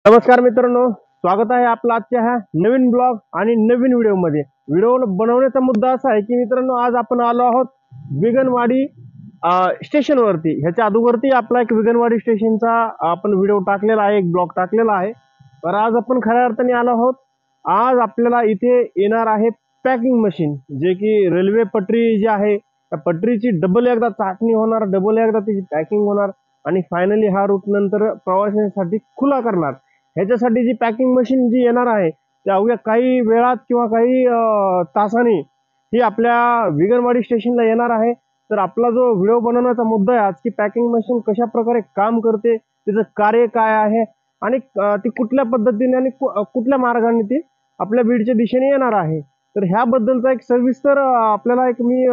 नमस्कार मित्रांनो, स्वागत आहे आपलं आजच्या ह्या नवीन ब्लॉग आणि नवीन व्हिडिओमध्ये। व्हिडिओ बनवण्याचा मुद्दा असा आहे की मित्रांनो, आज आपण आलो आहोत विगणवाडी स्टेशनवरती। ह्याच्या अगोदरती आपला एक विगणवाडी स्टेशनचा आपण व्हिडिओ टाकलेला आहे, एक ब्लॉग टाकलेला आहे। तर आज आपण खऱ्या अर्थाने आलो आहोत। आज आपल्याला इथे येणार आहे पॅकिंग मशीन, जे की रेल्वे पटरी जी आहे त्या पटरीची डबल एकदा चाचणी होणार, डबल एकदा त्याची पॅकिंग होणार आणि फायनली हा रूट नंतर प्रवाशांसाठी खुला करणार। ह्याच्यासाठी जी पॅकिंग मशीन जी येणार आहे त्या अवघ्या काही वेळात किंवा काही तासांनी ही आपल्या विगणवाडी स्टेशनला येणार आहे। तर आपला जो व्हिडिओ बनवण्याचा मुद्दा आहे आज की पॅकिंग मशीन कशा प्रकारे काम करते, तिचं कार्य काय आहे आणि ती कुठल्या पद्धतीने आणि कुठल्या मार्गाने ती आपल्या बीडच्या दिशेने येणार आहे। तर ह्याबद्दलचा एक सविस्तर आपल्याला एक मी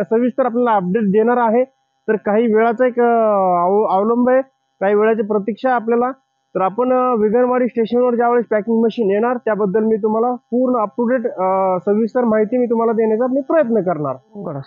सविस्तर आपल्याला अपडेट देणार आहे। तर काही वेळाचा एक अवलंब आहे, काही वेळाची प्रतीक्षा आपल्याला। तर आपण विगणवाडी स्टेशनवर ज्यावेळेस पॅकिंग मशीन येणार त्याबद्दल मी तुम्हाला पूर्ण अप टू डेट सविस्तर माहिती मी तुम्हाला देण्याचा मी प्रयत्न करणार। बरं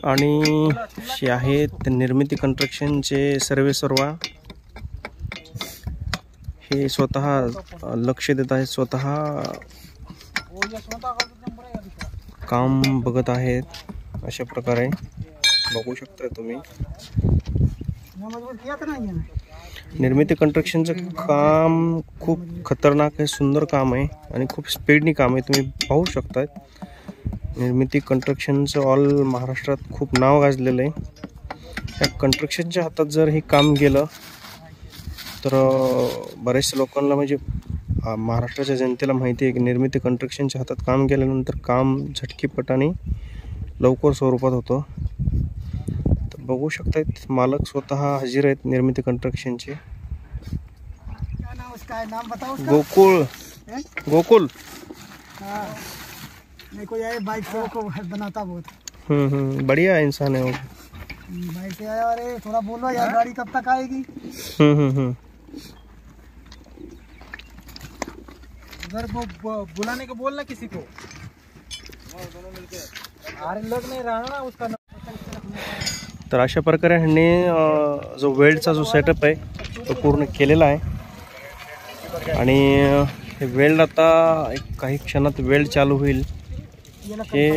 आणि जे आहेत निर्मिती कंस्ट्रक्शनचे सर्वेसर्वा हे स्वतः लक्ष देत आहेत, स्वतः काम बघत आहेत। अशा प्रकारे बघू शकता तुम्ही निर्मिती कंस्ट्रक्शनचं काम खूप खतरनाक आहे, सुंदर काम आहे आणि खूप स्पीडनी काम आहे। तुम्ही पाहू शकता निर्मिती कंस्ट्रक्शनचं ऑल महाराष्ट्रात खूप नाव गाजलेलं आहे। या कंस्ट्रक्शनच्या हातात जर हे काम गेलं तर बरेचशा लोकांना म्हणजे महाराष्ट्राच्या जनतेला माहिती आहे की निर्मिती कंस्ट्रक्शनच्या हातात काम गेल्यानंतर काम झटकीपटाने लवकर स्वरूपात होतं। तर बघू शकतायत मालक स्वतः हजीर आहेत निर्मिती कंस्ट्रक्शनचे। गोकुल गोकुल मेरे को ये बाइक को बनाता बहुत। बढ़िया इंसान है वो। बाइक से आया, अरे थोड़ा बोलो यार, गाड़ी कब तक आएगी? उधर वो बुलाने को बोलना किसी को, दोनों मिलके। अरे लग नहीं रहा ना उसका। तर अशा प्रकारे ह्यांनी जो वेल्डचा जो सेटअप आहे तो पूर्ण केलेला आहे आणि हे वेल्ड आता एक काही क्षणात वेल्ड चालू होईल। हे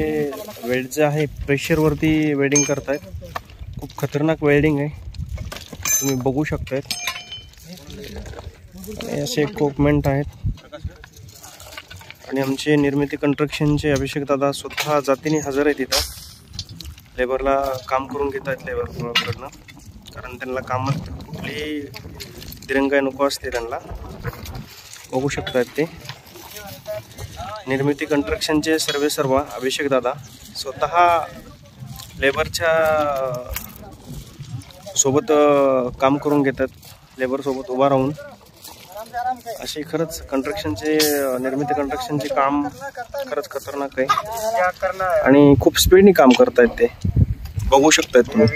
वेल्ड जे आहे प्रेशरवरती वेल्डिंग करतायत, खूप खतरनाक वेल्डिंग आहे, तुम्ही बघू शकतायत। असे इक्विपमेंट आहेत आणि आमचे निर्मिती कंस्ट्रक्शनचे अभिषेक दादा स्वतः जातीने हजर आहेत तिथं, लेबरला काम करून घेत आहेत लेबरकडनं, कारण त्यांना कामात कुठलीही दिरंगाई नको असते त्यांना। बघू शकतात ते निर्मिती कंस्ट्रक्शनचे सर्वेसर्वा अभिषेक दादा स्वतः लेबरच्या सोबत काम करून घेतात, लेबर सोबत उभा राहून। असे खरंच कंस्ट्रक्शनचे निर्मिती कंस्ट्रक्शनचे काम खरंच खतरनाक आहे आणि खूप स्पीडनी काम करतायत ते, बघू शकतायत तुम्ही।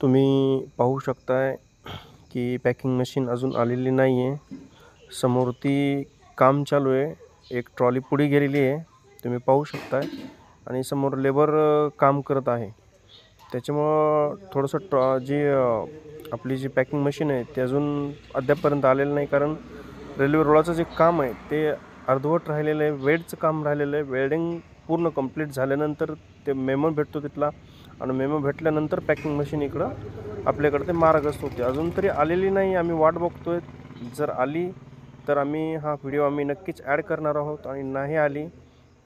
तुम्ही पाहू शकताय की पॅकिंग मशीन अजून आलेली नाही आहे. समोर ती काम चालू आहे. एक ट्रॉली पुढे गेलेली आहे, तुम्ही पाहू शकताय. आणि समोर लेबर काम करत आहे. त्याच्यामुळं थोडंसं आपली जी पॅकिंग मशीन आहे ते अजून अद्यापपर्यंत आलेलं नाही, कारण रेल्वे रोडाचं जे काम आहे ते अर्धवट राहिलेलं आहे. वेल्डचं काम राहिलेलं आहे. वेल्डिंग पूर्ण कंप्लीट झाल्यानंतर ते मेमो भेटतो तिथला, आणि मेमो भेटल्यानंतर पॅकिंग मशीन इकडं आपल्याकडे ते मार्गस्थ होते. अजून तरी आलेली नाही, आम्ही वाट बघतोय. जर आली तर आम्ही हा व्हिडिओ नक्कीच ॲड करणार आहोत, आणि नाही आली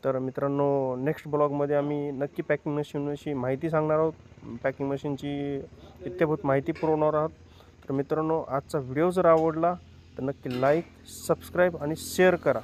तर मित्रांनो नेक्स्ट ब्लॉगमध्ये आम्ही नक्की पॅकिंग मशीनविषयी माहिती सांगणार आहोत. पॅकिंग मशीनची इत्याभूत माहिती पुरवणार आहोत. तर मित्रांनो, आजचा व्हिडिओ जर आवडला तर नक्की लाईक, सबस्क्राईब आणि शेअर करा.